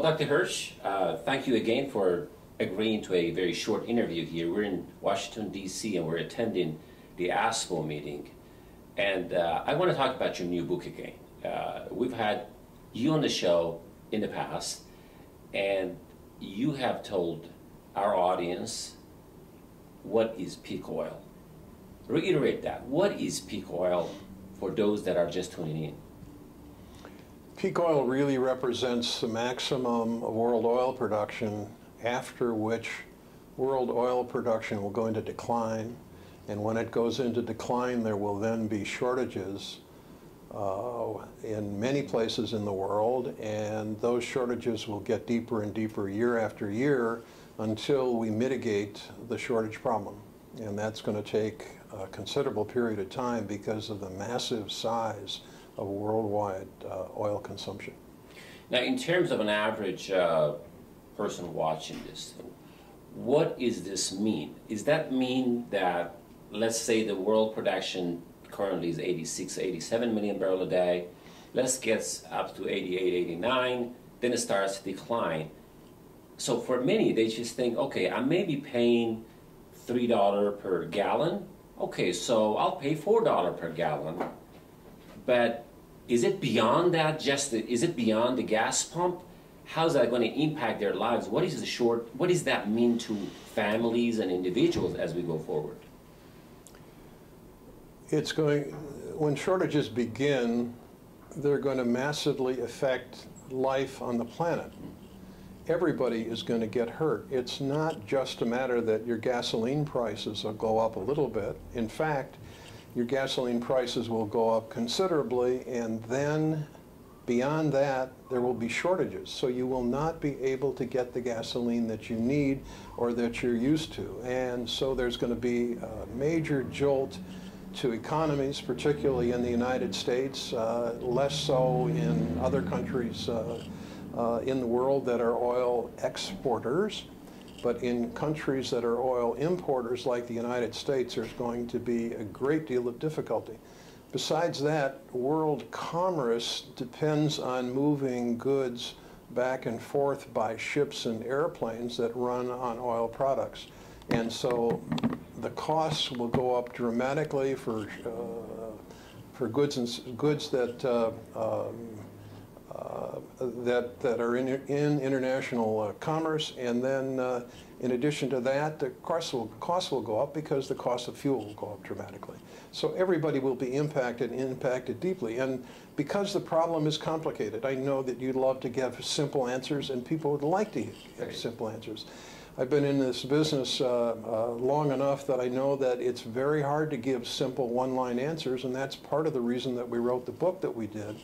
Dr. Hirsch, thank you again for agreeing to a very short interview here. We're in Washington, D.C., and we're attending the ASPO meeting. And I want to talk about your new book again. We've had you on the show in the past, and you have told our audience what is peak oil. Reiterate that. What is peak oil for those that are just tuning in? Peak oil really represents the maximum of world oil production, after which world oil production will go into decline. And when it goes into decline, there will then be shortages in many places in the world, and those shortages will get deeper and deeper year after year until we mitigate the shortage problem. And that's going to take a considerable period of time because of the massive size of worldwide oil consumption. Now, in terms of an average person watching this, what does this mean? Does that mean that, let's say the world production currently is 86, 87 million barrels a day, let's get up to 88, 89, then it starts to decline. So for many, they just think, okay, I may be paying $3 per gallon. Okay, so I'll pay $4 per gallon. But is it beyond that? Is it beyond the gas pump? How's that going to impact their lives? What does that mean to families and individuals as we go forward? When shortages begin, they're going to massively affect life on the planet. Everybody is going to get hurt. It's not just a matter that your gasoline prices will go up a little bit. In fact, your gasoline prices will go up considerably, and then beyond that, there will be shortages. So you will not be able to get the gasoline that you need or that you're used to. And so there's going to be a major jolt to economies, particularly in the United States, less so in other countries in the world that are oil exporters. But in countries that are oil importers like the United States, there's going to be a great deal of difficulty. Besides that, world commerce depends on moving goods back and forth by ships and airplanes that run on oil products. And so the costs will go up dramatically for goods that that are in international commerce, and then in addition to that, the costs will go up because the cost of fuel will go up dramatically. So everybody will be impacted deeply. And because the problem is complicated, I know that you'd love to give simple answers, and people would like to give simple answers. I've been in this business long enough that I know that it's very hard to give simple one-line answers, and that's part of the reason that we wrote the book that we did,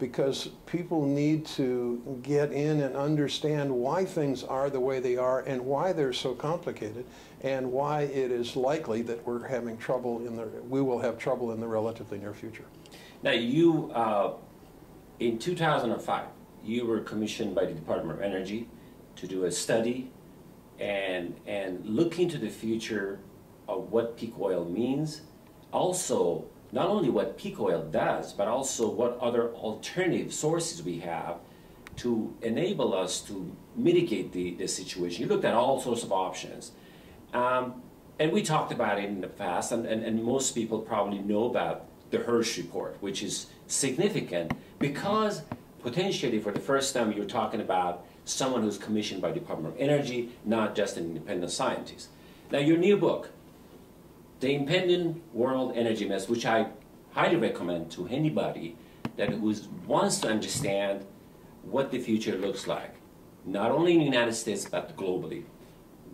because people need to get in and understand why things are the way they are and why they're so complicated and why it is likely that we're having trouble we will have trouble in the relatively near future. Now, you, in 2005, you were commissioned by the Department of Energy to do a study and look into the future of what peak oil means. Also, not only what peak oil does, but also what other alternative sources we have to enable us to mitigate the situation. You looked at all sorts of options. And we talked about it in the past, and most people probably know about the Hirsch report, which is significant because potentially for the first time you're talking about someone who's commissioned by the Department of Energy, not just an independent scientist. Now, your new book, The Impending World Energy Mess, which I highly recommend to anybody that wants to understand what the future looks like, not only in the United States, but globally.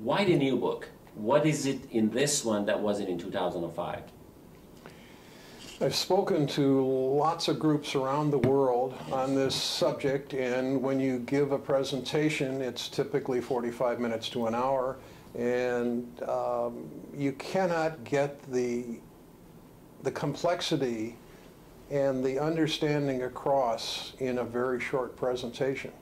Why the new book? What is it in this one that wasn't in 2005? I've spoken to lots of groups around the world on this subject, and when you give a presentation, it's typically 45 minutes to an hour, and you cannot get the complexity and the understanding across in a very short presentation.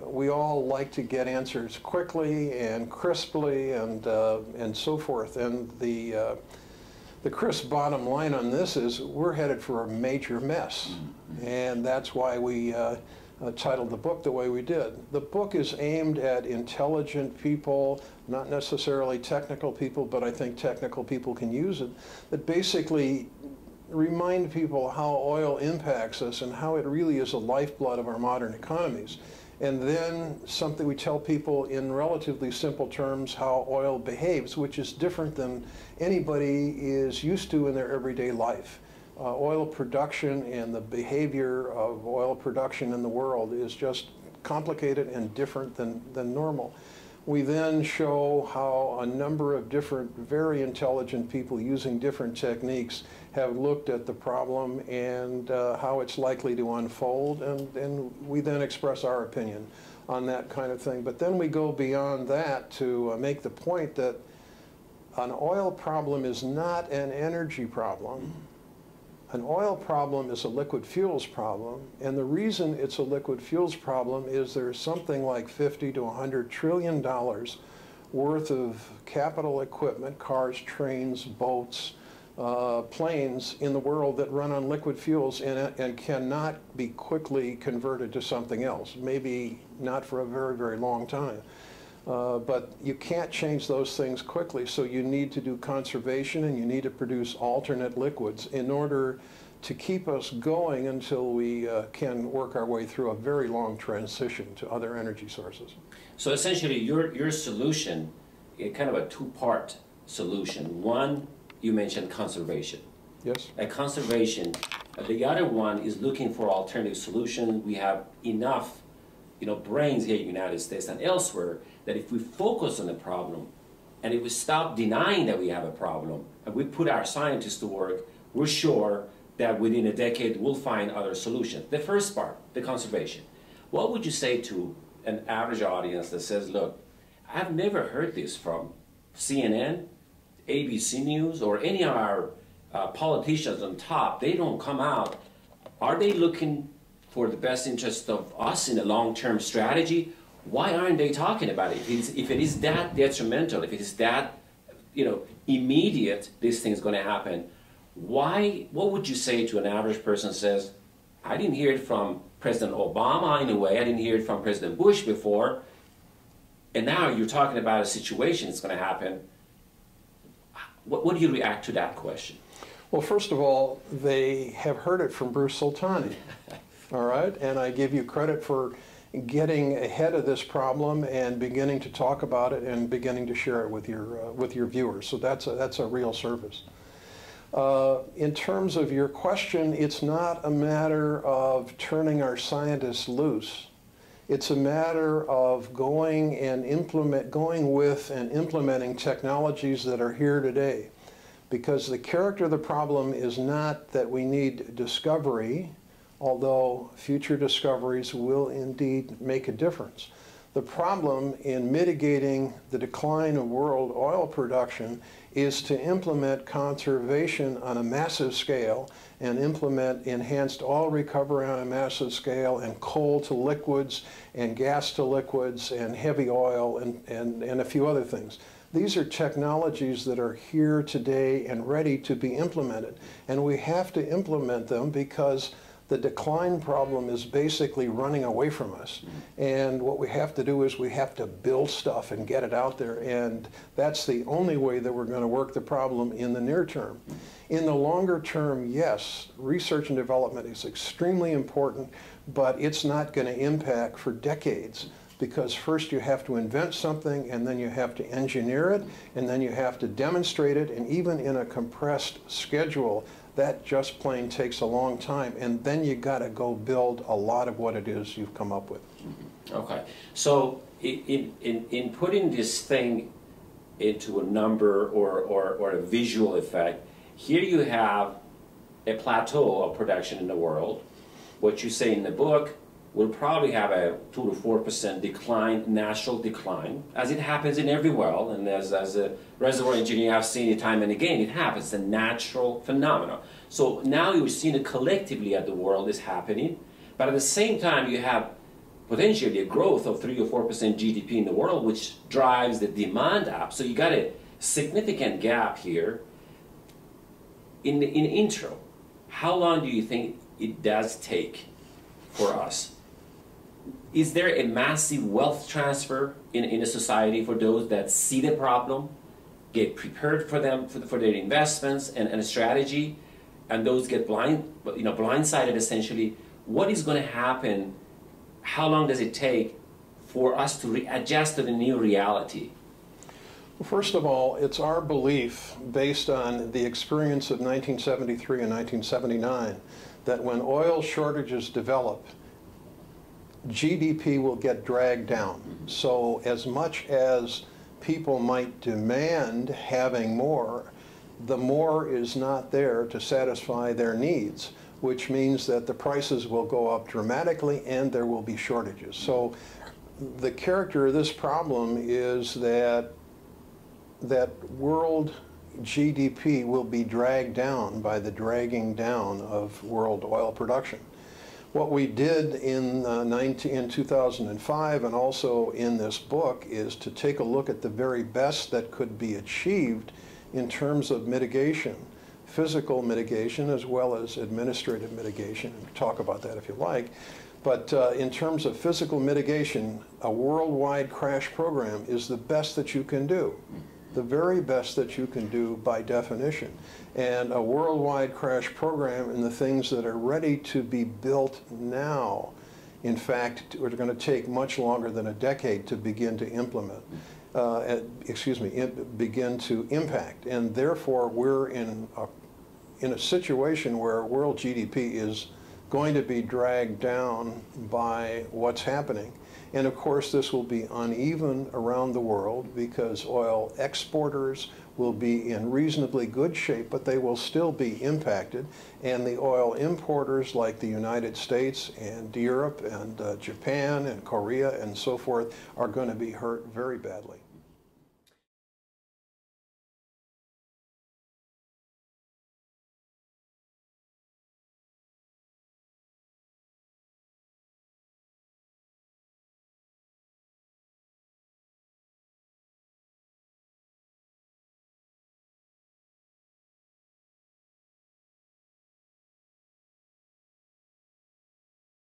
We all like to get answers quickly and crisply and so forth, and the crisp bottom line on this is we're headed for a major mess. And that's why we titled the book the way we did. The book is aimed at intelligent people, not necessarily technical people, but I think technical people can use it, that basically remind people how oil impacts us and how it really is the lifeblood of our modern economies. And then something we tell people in relatively simple terms how oil behaves, which is different than anybody is used to in their everyday life. Oil production and the behavior of oil production in the world is just complicated and different than normal. We then show how a number of different, very intelligent people using different techniques have looked at the problem and how it's likely to unfold, and we then express our opinion on that kind of thing. But then we go beyond that to make the point that an oil problem is not an energy problem. An oil problem is a liquid fuels problem, and the reason it's a liquid fuels problem is there's something like $50 to $100 trillion worth of capital equipment, cars, trains, boats, planes in the world that run on liquid fuels and cannot be quickly converted to something else, maybe not for a very, very long time. But you can't change those things quickly, so you need to do conservation and you need to produce alternate liquids in order to keep us going until we can work our way through a very long transition to other energy sources. So essentially your solution is kind of a two-part solution. One, you mentioned conservation. Yes. And conservation, the other one is looking for alternative solutions. We have enough brains here in the United States and elsewhere that if we focus on the problem and if we stop denying that we have a problem and we put our scientists to work, we're sure that within a decade we'll find other solutions. The first part, the conservation. What would you say to an average audience that says, look, I've never heard this from CNN, ABC News, or any of our politicians on top. They don't come out. Are they looking for the best interest of us in a long-term strategy? Why aren't they talking about it? If it is that detrimental, if it is that immediate, this thing's going to happen, why? What would you say to an average person who says, I didn't hear it from President Obama in a way, I didn't hear it from President Bush before, and now you're talking about a situation that's going to happen. What do you react to that question? Well, first of all, they have heard it from Bruce Soltani. All right, and I give you credit for getting ahead of this problem and beginning to talk about it and beginning to share it with your viewers. So that's a real service. In terms of your question, it's not a matter of turning our scientists loose. It's a matter of going with and implementing technologies that are here today. Because the character of the problem is not that we need discovery, although future discoveries will indeed make a difference. The problem in mitigating the decline of world oil production is to implement conservation on a massive scale and implement enhanced oil recovery on a massive scale and coal to liquids and gas to liquids and heavy oil and a few other things. These are technologies that are here today and ready to be implemented. And we have to implement them because the decline problem is basically running away from us. And what we have to do is we have to build stuff and get it out there. And that's the only way that we're going to work the problem in the near term. In the longer term, yes, research and development is extremely important, but it's not going to impact for decades. Because first you have to invent something, and then you have to engineer it, and then you have to demonstrate it, and even in a compressed schedule, that just plain takes a long time, and then you got to go build a lot of what it is you've come up with. Okay, so in putting this thing into a number or a visual effect, here you have a plateau of production in the world. What you say in the book will probably have a 2 to 4% decline, natural decline, as it happens in every well, and as a reservoir engineer, I've seen it time and again, it happens, it's a natural phenomenon. So now you're seeing it collectively at the world is happening, but at the same time you have potentially a growth of 3 or 4% GDP in the world, which drives the demand up. So you got a significant gap here. In the intro, how long do you think it does take for us is there a massive wealth transfer in a society for those that see the problem, get prepared for them, for their investments and a strategy, and those get blindsided essentially? What is going to happen? How long does it take for us to readjust to the new reality? Well, first of all, it's our belief, based on the experience of 1973 and 1979, that when oil shortages develop, GDP will get dragged down. So as much as people might demand having more, the more is not there to satisfy their needs, which means that the prices will go up dramatically and there will be shortages. So the character of this problem is that world GDP will be dragged down by the dragging down of world oil production. What we did in 2005 and also in this book is to take a look at the very best that could be achieved in terms of mitigation, physical mitigation as well as administrative mitigation. We can talk about that if you like. But in terms of physical mitigation, a worldwide crash program is the best that you can do. The very best that you can do by definition. And a worldwide crash program and the things that are ready to be built now, in fact, are going to take much longer than a decade to begin to implement, begin to impact. And therefore, we're in a situation where world GDP is going to be dragged down by what's happening. And of course, this will be uneven around the world because oil exporters will be in reasonably good shape, but they will still be impacted. And the oil importers like the United States and Europe and Japan and Korea and so forth are going to be hurt very badly.